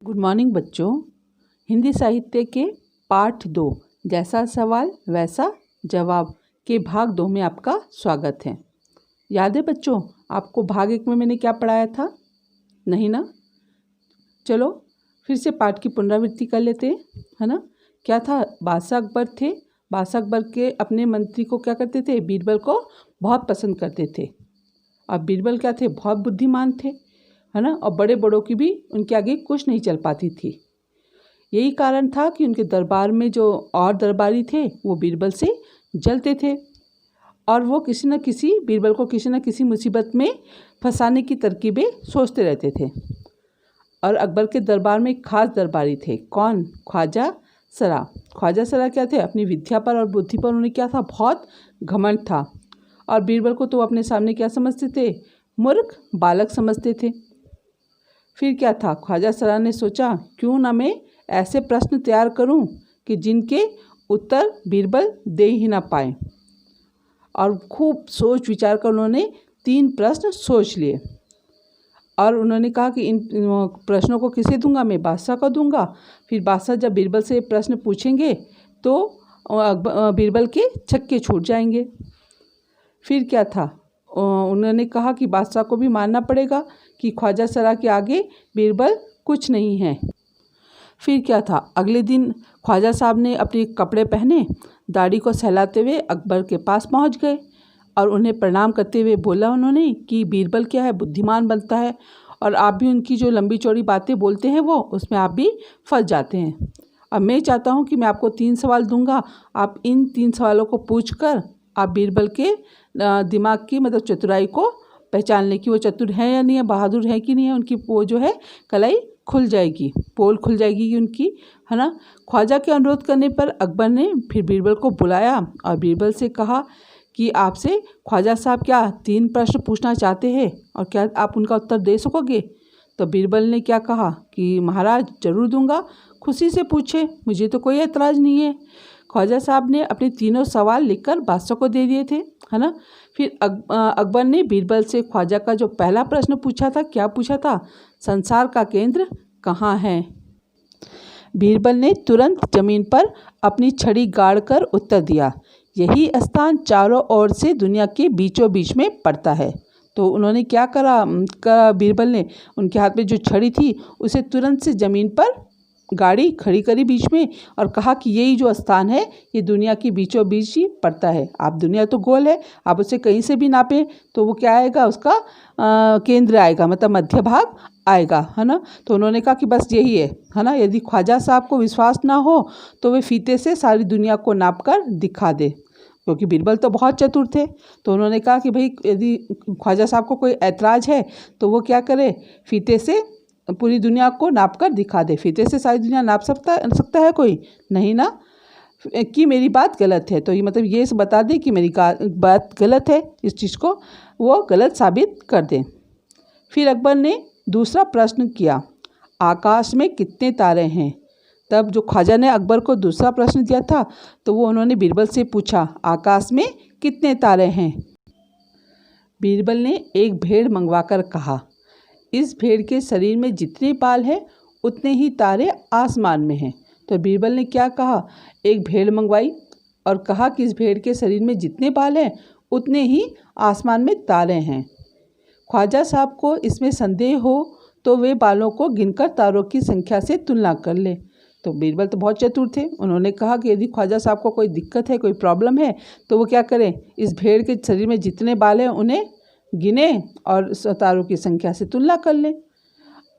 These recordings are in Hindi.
गुड मॉर्निंग बच्चों। हिंदी साहित्य के पाठ 2 जैसा सवाल वैसा जवाब के भाग 2 में आपका स्वागत है। याद है बच्चों, आपको भाग 1 में मैंने क्या पढ़ाया था? नहीं ना? चलो फिर से पाठ की पुनरावृत्ति कर लेते हैं, है ना। क्या था? बादशाह अकबर थे। बादशाह अकबर के अपने मंत्री को क्या करते थे? बीरबल को बहुत पसंद करते थे। और बीरबल क्या थे? बहुत बुद्धिमान थे, है ना। और बड़े बड़ों की भी उनके आगे कुछ नहीं चल पाती थी। यही कारण था कि उनके दरबार में जो और दरबारी थे वो बीरबल से जलते थे और वो बीरबल को किसी न किसी मुसीबत में फंसाने की तरकीबें सोचते रहते थे। और अकबर के दरबार में एक खास दरबारी थे। कौन? ख्वाजा सरा। ख्वाजा सरा क्या थे? अपनी विद्या पर और बुद्धि पर उन्हें क्या था? बहुत घमंड था। और बीरबल को तो अपने सामने क्या समझते थे? मूर्ख बालक समझते थे। फिर क्या था? ख्वाजा सरा ने सोचा, क्यों ना मैं ऐसे प्रश्न तैयार करूं कि जिनके उत्तर बीरबल दे ही ना पाए। और खूब सोच विचार कर उन्होंने 3 प्रश्न सोच लिए। और उन्होंने कहा कि इन प्रश्नों को किसे दूंगा? मैं बादशाह को दूंगा। फिर बादशाह जब बीरबल से प्रश्न पूछेंगे तो बीरबल के छक्के छूट जाएंगे। फिर क्या था? उन्होंने कहा कि बादशाह को भी मानना पड़ेगा कि ख्वाजा सरा के आगे बीरबल कुछ नहीं है। फिर क्या था? अगले दिन ख्वाजा साहब ने अपने कपड़े पहने, दाढ़ी को सहलाते हुए अकबर के पास पहुंच गए और उन्हें प्रणाम करते हुए बोला उन्होंने कि बीरबल क्या है? बुद्धिमान बनता है और आप भी उनकी जो लंबी चौड़ी बातें बोलते हैं वो उसमें आप भी फंस जाते हैं। अब मैं चाहता हूं कि मैं आपको 3 सवाल दूंगा। आप इन 3 सवालों को पूछकर आप बीरबल के दिमाग की मतलब चतुराई को पहचान लें कि वो चतुर है या नहीं है, बहादुर है कि नहीं है। उनकी वो जो है कलाई खुल जाएगी, पोल खुल जाएगी उनकी, है ना। ख्वाजा के अनुरोध करने पर अकबर ने फिर बीरबल को बुलाया और बीरबल से कहा कि आपसे ख्वाजा साहब क्या 3 प्रश्न पूछना चाहते हैं और क्या आप उनका उत्तर दे सकोगे? तो बीरबल ने क्या कहा कि महाराज ज़रूर दूंगा, खुशी से पूछे, मुझे तो कोई एतराज़ नहीं है। ख्वाजा साहब ने अपने तीनों सवाल लिखकर बादशाह को दे दिए थे, है ना। फिर अकबर ने बीरबल से ख्वाजा का जो पहला प्रश्न पूछा था, क्या पूछा था? संसार का केंद्र कहाँ है? बीरबल ने तुरंत जमीन पर अपनी छड़ी गाड़कर उत्तर दिया, यही स्थान चारों ओर से दुनिया के बीचों बीच में पड़ता है। तो उन्होंने क्या करा बीरबल ने उनके हाथ में जो छड़ी थी उसे तुरंत से ज़मीन पर गाड़ी खड़ी करी बीच में और कहा कि यही जो स्थान है ये दुनिया की बीचों बीच ही पड़ता है। आप दुनिया तो गोल है, आप उसे कहीं से भी नापें तो वो क्या आएगा? उसका केंद्र आएगा, मतलब मध्य भाग आएगा, है ना। तो उन्होंने कहा कि बस यही है ना। यदि ख्वाजा साहब को विश्वास ना हो तो वे फीते से सारी दुनिया को नाप कर दिखा दे, क्योंकि बीरबल तो बहुत चतुर थे। तो उन्होंने कहा कि भाई यदि ख्वाजा साहब को कोई ऐतराज़ है तो वो क्या करे? फीते से पूरी दुनिया को नाप कर दिखा दे। फीते से सारी दुनिया नाप सकता है कोई? नहीं ना। कि मेरी बात गलत है तो ये मतलब ये बता दे कि मेरी बात गलत है, इस चीज़ को वो गलत साबित कर दे। फिर अकबर ने दूसरा प्रश्न किया, आकाश में कितने तारे हैं? तब जो ख्वाजा ने अकबर को दूसरा प्रश्न दिया था तो वो उन्होंने बीरबल से पूछा, आकाश में कितने तारे हैं? बीरबल ने एक भेड़ मंगवा कर कहा, इस भेड़ के शरीर में जितने बाल हैं उतने ही तारे आसमान में हैं। तो बीरबल ने क्या कहा? एक भेड़ मंगवाई और कहा कि इस भेड़ के शरीर में जितने बाल हैं उतने ही आसमान में तारे हैं। ख्वाजा साहब को इसमें संदेह हो तो वे बालों को गिनकर तारों की संख्या से तुलना कर ले। तो बीरबल तो बहुत चतुर थे। उन्होंने कहा कि यदि ख्वाजा साहब को कोई दिक्कत है, कोई प्रॉब्लम है तो वो क्या करें? इस भेड़ के शरीर में जितने बाल हैं उन्हें गिने और तारों की संख्या से तुलना कर लें।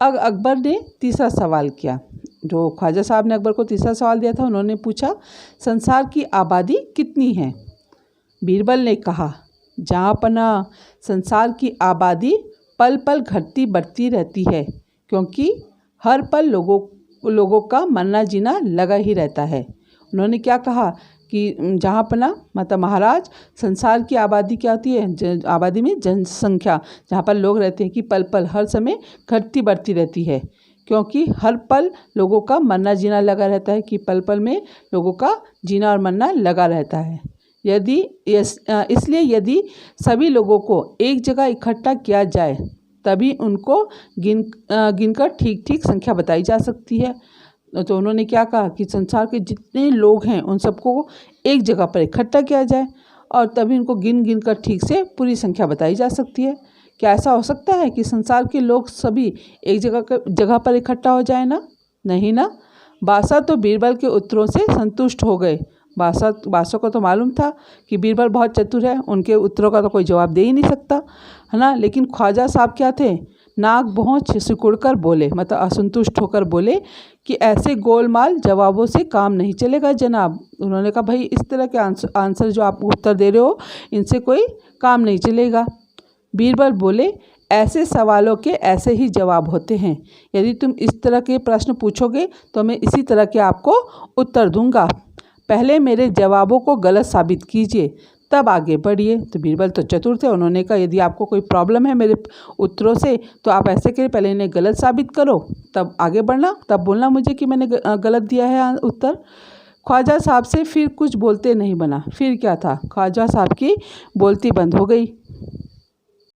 अब अकबर ने तीसरा सवाल किया। जो ख्वाजा साहब ने अकबर को तीसरा सवाल दिया था, उन्होंने पूछा, संसार की आबादी कितनी है? बीरबल ने कहा, जहाँपना संसार की आबादी पल पल घटती बढ़ती रहती है, क्योंकि हर पल लोगों का मरना जीना लगा ही रहता है। उन्होंने क्या कहा कि जहाँपना मतलब महाराज संसार की आबादी क्या होती है? आबादी में जनसंख्या, जहाँ पर लोग रहते हैं कि पल पल हर समय घटती बढ़ती रहती है, क्योंकि हर पल लोगों का मरना जीना लगा रहता है, कि पल पल में लोगों का जीना और मरना लगा रहता है। इसलिए यदि सभी लोगों को एक जगह इकट्ठा किया जाए तभी उनको गिनकर ठीक ठीक संख्या बताई जा सकती है। तो उन्होंने क्या कहा कि संसार के जितने लोग हैं उन सबको एक जगह पर इकट्ठा किया जाए और तभी उनको गिन कर ठीक से पूरी संख्या बताई जा सकती है। क्या ऐसा हो सकता है कि संसार के लोग सभी एक जगह पर इकट्ठा हो जाए ना? नहीं ना। बादशाह तो बीरबल के उत्तरों से संतुष्ट हो गए। बादशाह को तो मालूम था कि बीरबल बहुत चतुर है, उनके उत्तरों का तो कोई जवाब दे ही नहीं सकता, है ना। लेकिन ख्वाजा साहब क्या थे, नाक भौं सिकुड़कर बोले, मतलब असंतुष्ट होकर बोले कि ऐसे गोलमाल जवाबों से काम नहीं चलेगा जनाब। उन्होंने कहा भाई इस तरह के आंसर जो आप उत्तर दे रहे हो इनसे कोई काम नहीं चलेगा। बीरबल बोले, ऐसे सवालों के ऐसे ही जवाब होते हैं। यदि तुम इस तरह के प्रश्न पूछोगे तो मैं इसी तरह के आपको उत्तर दूंगा। पहले मेरे जवाबों को गलत साबित कीजिए, तब आगे बढ़िए। तो बीरबल तो चतुर थे, उन्होंने कहा यदि आपको कोई प्रॉब्लम है मेरे उत्तरों से तो आप ऐसे करिए, पहले इन्हें गलत साबित करो तब आगे बढ़ना, तब बोलना मुझे कि मैंने गलत दिया है उत्तर। ख्वाजा साहब से फिर कुछ बोलते नहीं बना। फिर क्या था, ख्वाजा साहब की बोलती बंद हो गई।